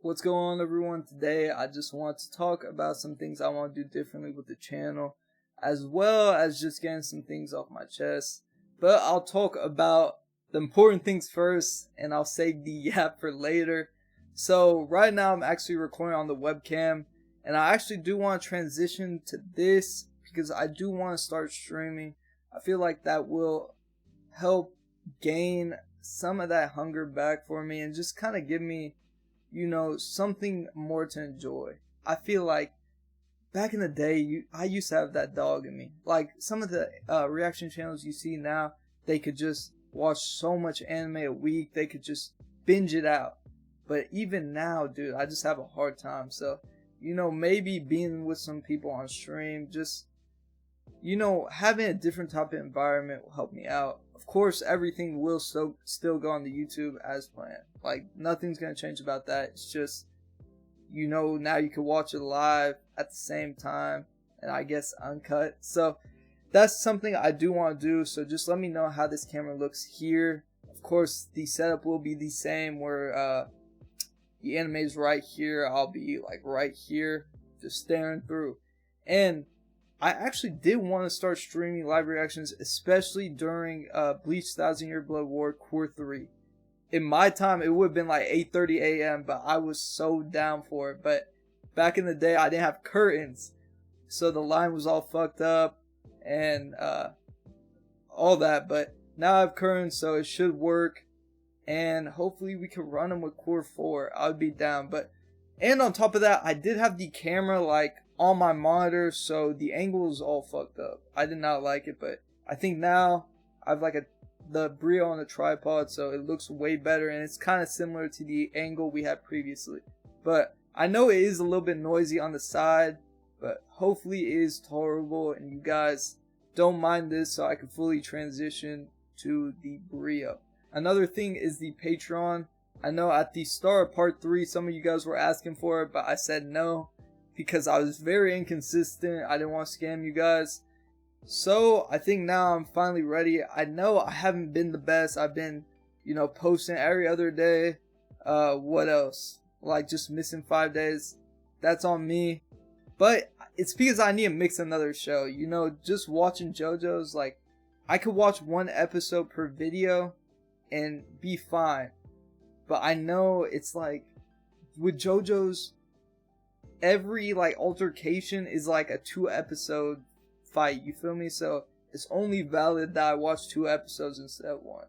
What's going on, everyone? Today I just want to talk about some things I want to do differently with the channel, as well as just getting some things off my chest. But I'll talk about the important things first, and I'll save the yap for later. So right now I'm actually recording on the webcam, and I actually do want to transition to this because I do want to start streaming. I feel like that will help gain some of that hunger back for me and just kind of give me, something more to enjoy. I feel like back in the day, I used to have that dog in me. Like some of the reaction channels you see now, they could just watch so much anime a week. They could just binge it out. But even now, dude, I just have a hard time. So, maybe being with some people on stream, just, having a different type of environment will help me out. Of course, everything will still go on the YouTube as planned. Like, nothing's going to change about that. It's just, now you can watch it live at the same time, and I guess uncut. So, that's something I do want to do. So, just let me know how this camera looks here. Of course, the setup will be the same where the anime is right here. I'll be, like, right here, just staring through. And I actually did want to start streaming live reactions, especially during Bleach 1000 Year Blood War Core 3. In my time, it would have been like 8:30 a.m., but I was so down for it. But back in the day, I didn't have curtains, so the line was all fucked up and all that. But now I have curtains, so it should work, and hopefully we can run them with Core 4. I would be down. And on top of that, I did have the camera like on my monitor, so the angle is all fucked up. I did not like it, but I think now I have like the Brio on a tripod, so it looks way better, and it's kind of similar to the angle we had previously. But I know it is a little bit noisy on the side, but hopefully it is tolerable and you guys don't mind this, so I can fully transition to the Brio. Another thing is the Patreon. I know at the start of part 3 some of you guys were asking for it, but I said no because I was very inconsistent. I didn't want to scam you guys. So I think now I'm finally ready. I know I haven't been the best. I've been, posting every other day. What else? Like just missing 5 days. That's on me. But it's because I need to mix another show. Just watching JoJo's, like, I could watch one episode per video and be fine. But I know it's like with JoJo's, every like altercation is like a 2-episode fight, you feel me? So it's only valid that I watch 2 episodes instead of 1.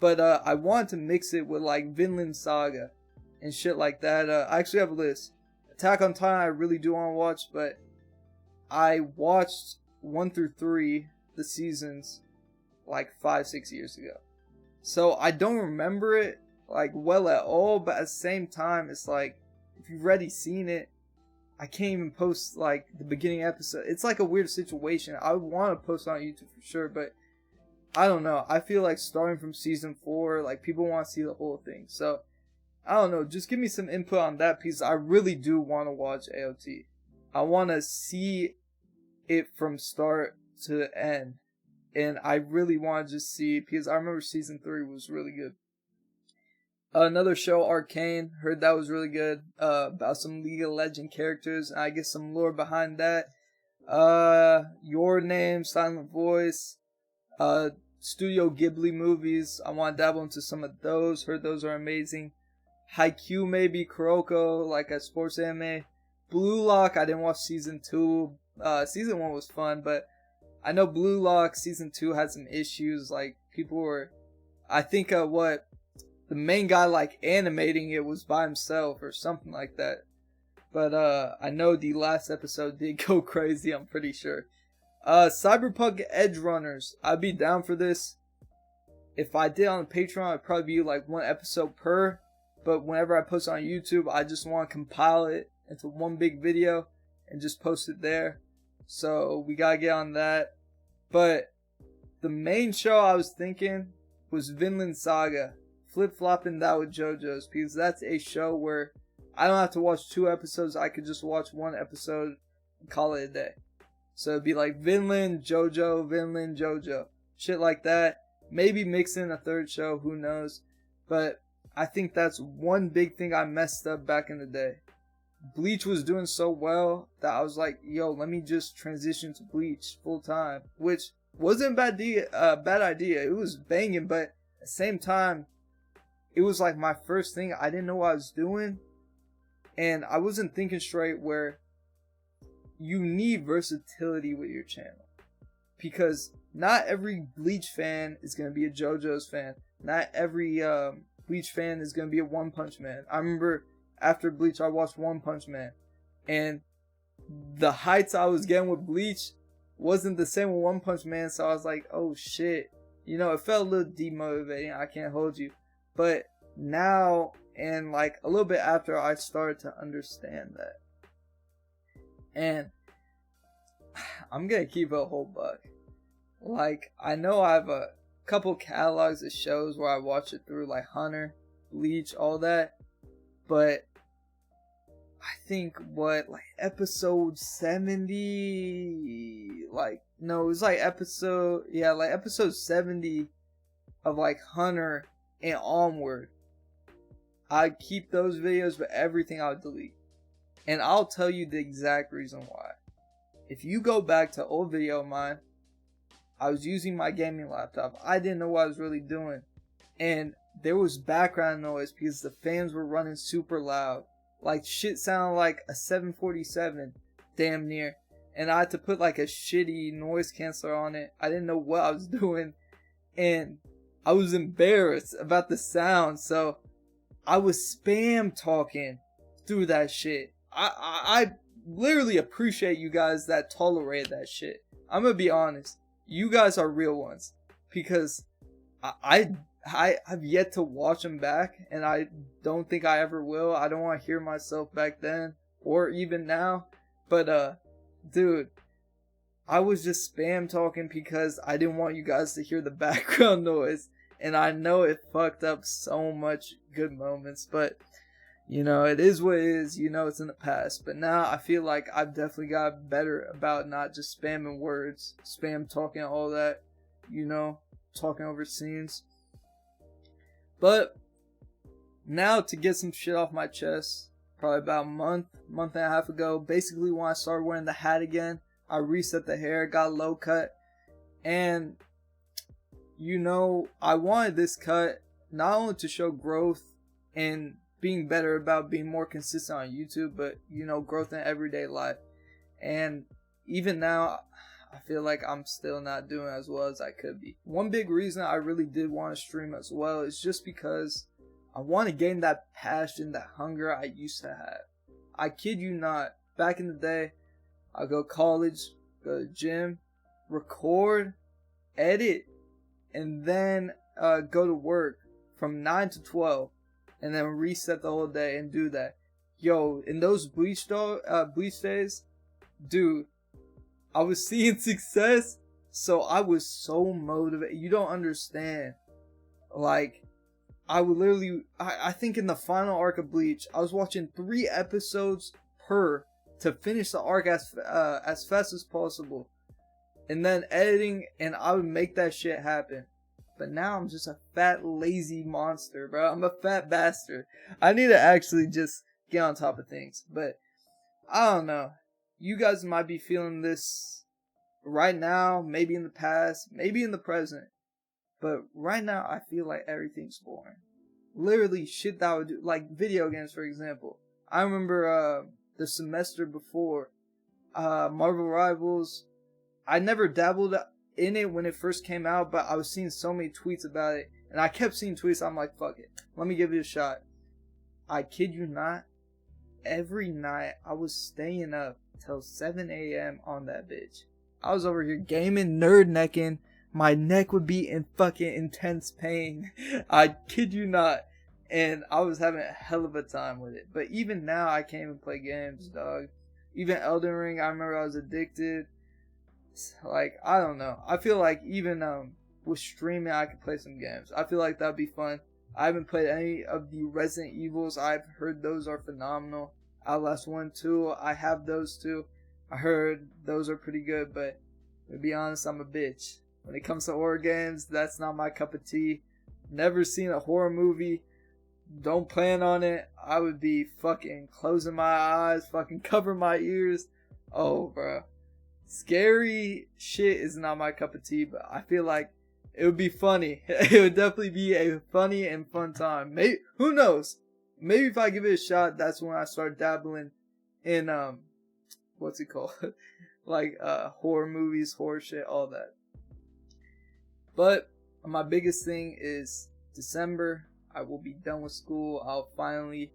But I want to mix it with like Vinland Saga and shit like that. I actually have a list. Attack on Titan I really do want to watch, but I watched 1 through 3 the seasons like 5-6 years ago, so I don't remember it like well at all. But at the same time, it's like if you've already seen it, I can't even post like the beginning episode. It's like a weird situation. I would want to post on YouTube for sure, but I don't know. I feel like starting from season 4, like people want to see the whole thing. So I don't know. Just give me some input on that piece. I really do want to watch AOT. I want to see it from start to the end, and I really want to just see, because I remember season 3 was really good. Another show, Arcane, heard that was really good, about some League of Legends characters, and I guess some lore behind that. Your Name, Silent Voice, Studio Ghibli movies, I want to dabble into some of those, heard those are amazing. Haikyuu maybe, Kuroko, like a sports anime. Blue Lock, I didn't watch season 2, season 1 was fun, but I know Blue Lock season 2 had some issues, like people were, I think the main guy like animating it was by himself or something like that. But I know the last episode did go crazy, I'm pretty sure. Cyberpunk Edge Runners, I'd be down for this. If I did on Patreon, it'd probably be like 1 episode per. But whenever I post on YouTube, I just want to compile it into one big video and just post it there. So we gotta get on that. But the main show I was thinking was Vinland Saga. Flip-flopping that with JoJo's, because that's a show where I don't have to watch 2 episodes. I could just watch 1 episode and call it a day. So it'd be like Vinland, JoJo, shit like that. Maybe mix in a 3rd show, who knows. But I think that's one big thing I messed up back in the day. Bleach was doing so well that I was like, yo, let me just transition to Bleach full time, which wasn't a bad idea. It was banging, but at the same time, it was like my first thing. I didn't know what I was doing, and I wasn't thinking straight, where you need versatility with your channel, because not every Bleach fan is going to be a JoJo's fan. Not every Bleach fan is going to be a One Punch Man. I remember after Bleach, I watched One Punch Man, and the heights I was getting with Bleach wasn't the same with One Punch Man, so I was like, oh shit. You know, it felt a little demotivating, I can't hold you. But now, and like a little bit after, I started to understand that. And I'm gonna keep it a whole buck. Like, I know I have a couple catalogs of shows where I watch it through, like Hunter, Bleach, all that. But I think like episode 70, like, no, it was like episode 70 of like Hunter and onward. I keep those videos, but everything I'll delete. And I'll tell you the exact reason why. If you go back to old video of mine, I was using my gaming laptop. I didn't know what I was really doing. And there was background noise because the fans were running super loud. Like, shit sounded like a 747, damn near. And I had to put like a shitty noise canceller on it. I didn't know what I was doing. And I was embarrassed about the sound. So I was spam talking through that shit. I literally appreciate you guys that tolerate that shit. I'm gonna be honest. You guys are real ones. Because I've yet to watch them back, and I don't think I ever will. I don't want to hear myself back then, or even now. But, dude, I was just spam talking because I didn't want you guys to hear the background noise. And I know it fucked up so much good moments, but, you know, it is what it is. You know, it's in the past. But now I feel like I've definitely got better about not just spamming words, spam talking, all that, you know, talking over scenes. But now, to get some shit off my chest, probably about a month and a half ago, basically when I started wearing the hat again, I reset the hair, got low cut, and, you know, I wanted this cut not only to show growth and being better about being more consistent on YouTube, but, you know, growth in everyday life. And even now, I feel like I'm still not doing as well as I could be. One big reason I really did want to stream as well is just because I want to gain that passion, that hunger I used to have. I kid you not, back in the day, I'd go to college, go to the gym, record, edit, and then go to work from 9 to 12, and then reset the whole day and do that. Yo, in those Bleach days, dude, I was seeing success, so I was so motivated. You don't understand. Like, I would literally, I think in the final arc of Bleach, I was watching 3 episodes per to finish the arc as fast as possible. And then editing, and I would make that shit happen. But now I'm just a fat, lazy monster, bro. I'm a fat bastard. I need to actually just get on top of things. But, I don't know. You guys might be feeling this right now, maybe in the past, maybe in the present. But right now, I feel like everything's boring. Literally, shit that I would do, like video games, for example. I remember the semester before, Marvel Rivals. I never dabbled in it when it first came out, but I was seeing so many tweets about it. And I kept seeing tweets, I'm like, fuck it. Let me give it a shot. I kid you not. Every night, I was staying up till 7 a.m. on that bitch. I was over here gaming, nerd necking. My neck would be in fucking intense pain. I kid you not. And I was having a hell of a time with it. But even now, I can't even play games, dog. Even Elden Ring, I remember I was addicted. Like, I don't know. I feel like even with streaming, I could play some games. I feel like that'd be fun. I haven't played any of the Resident Evils. I've heard those are phenomenal. Outlast 1, 2, I have those too. I heard those are pretty good, but to be honest, I'm a bitch. When it comes to horror games, that's not my cup of tea. Never seen a horror movie don't plan on it. I would be fucking closing my eyes, fucking cover my ears. Oh, bro. Scary shit is not my cup of tea, but I feel like it would be funny. It would definitely be a funny and fun time. Maybe, who knows? Maybe if I give it a shot, that's when I start dabbling in, what's it called? Like, horror movies, horror shit, all that. But my biggest thing is December. I will be done with school. I'll finally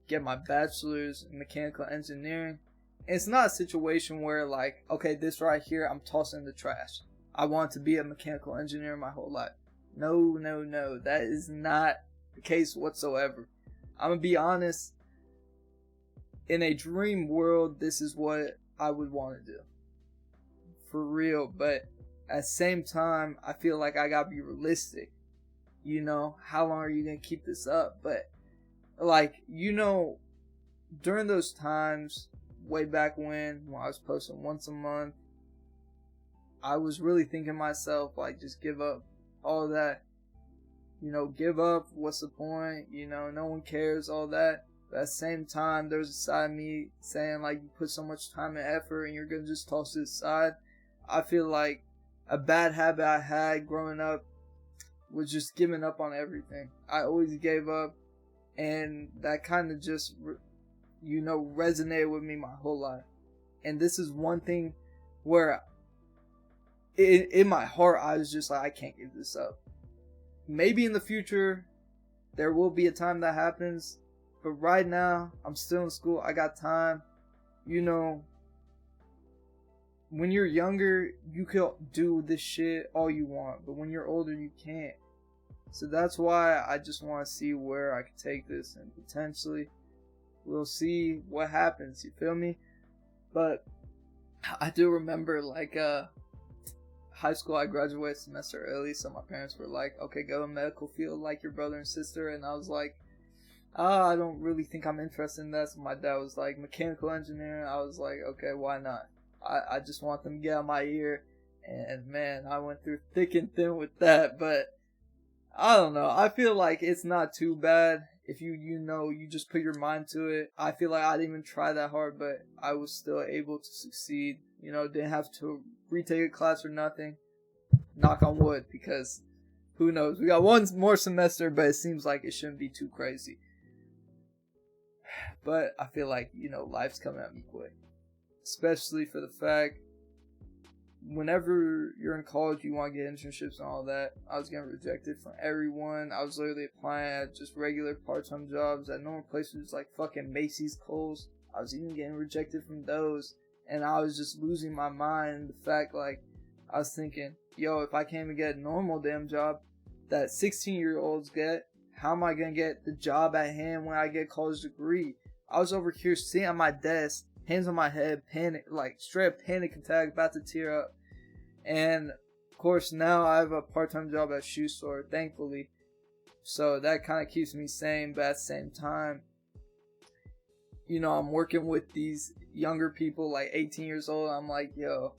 get my bachelor's in mechanical engineering. And it's not a situation where, like, okay, this right here, I'm tossing in the trash. I want to be a mechanical engineer my whole life. No. That is not the case whatsoever. I'm going to be honest. In a dream world, this is what I would want to do. For real. But at the same time, I feel like I got to be realistic. You know, how long are you going to keep this up? But, like, you know, during those times, way back when I was posting once a month, I was really thinking to myself, like, just give up all that. You know, give up. What's the point? You know, no one cares, all that. But at the same time, there's a side of me saying, like, you put so much time and effort and you're going to just toss it aside. I feel like a bad habit I had growing up was just giving up on everything. I always gave up, and that kind of just, you know, resonated with me my whole life. And this is one thing where in my heart I was just like, I can't give this up. Maybe in the future there will be a time that happens, but right now I'm still in school. I got time. You know, when you're younger, you can do this shit all you want, but when you're older, you can't. So that's why I just want to see where I can take this, and potentially we'll see what happens, you feel me? But I do remember, like, high school, I graduated a semester early, so my parents were like, okay, go in medical field like your brother and sister, and I was like, I don't really think I'm interested in that. So my dad was like, mechanical engineering. I was like, okay, why not? I just want them to get out my ear. And man, I went through thick and thin with that. But I don't know. I feel like it's not too bad if you just put your mind to it. I feel like I didn't even try that hard, but I was still able to succeed. You know, didn't have to retake a class or nothing. Knock on wood, because who knows? We got one more semester, but it seems like it shouldn't be too crazy. But I feel like, you know, life's coming at me quick. Especially for the fact, whenever you're in college, you want to get internships and all that. I was getting rejected from everyone. I was literally applying at just regular part-time jobs at normal places like fucking Macy's, Kohl's. I was even getting rejected from those. And I was just losing my mind. The fact, like, I was thinking, yo, if I can't even get a normal damn job that 16-year-olds get, how am I going to get the job at hand when I get a college degree? I was over here sitting at my desk, hands on my head, panic, like straight up panic attack, about to tear up. And of course now I have a part-time job at a shoe store, thankfully. So that kind of keeps me sane, but at the same time, you know, I'm working with these younger people, like 18 years old. I'm like, yo,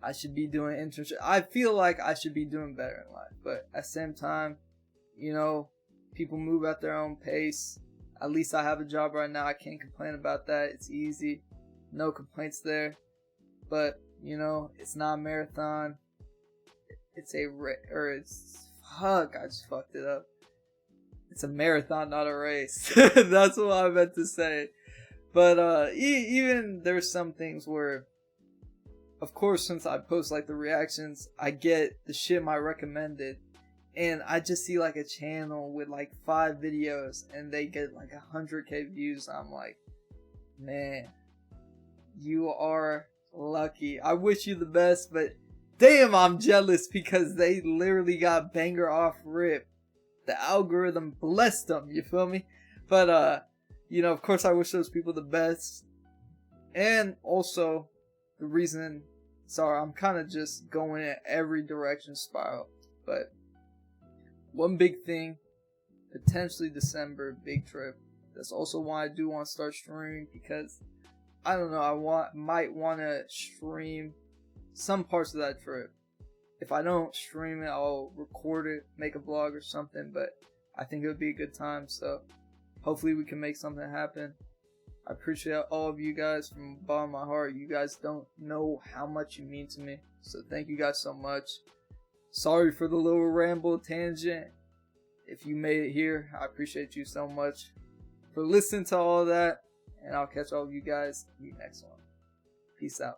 I should be doing internship. I feel like I should be doing better in life. But at the same time, you know, people move at their own pace. At least I have a job right now. I can't complain about that. It's easy. No complaints there. But, you know, it's not a marathon. It's a I just fucked it up. It's a marathon, not a race. That's what I meant to say. But even there's some things where, of course, since I post like the reactions, I get the shit my recommended. And I just see like a channel with like 5 videos and they get like 100k views. I'm like, man, you are lucky. I wish you the best, but damn, I'm jealous because they literally got banger off rip. The algorithm blessed them, you feel me? But you know, of course I wish those people the best. And also the reason, sorry, I'm kind of just going in every direction spiral, but one big thing, potentially December, big trip. That's also why I do want to start streaming, because I don't know, might want to stream some parts of that trip. If I don't stream it, I'll record it, make a vlog or something. But I think it would be a good time. So hopefully we can make something happen. I appreciate all of you guys from the bottom of my heart. You guys don't know how much you mean to me. So thank you guys so much. Sorry for the little ramble tangent. If you made it here, I appreciate you so much for listening to all that. And I'll catch all of you guys in the next one. Peace out.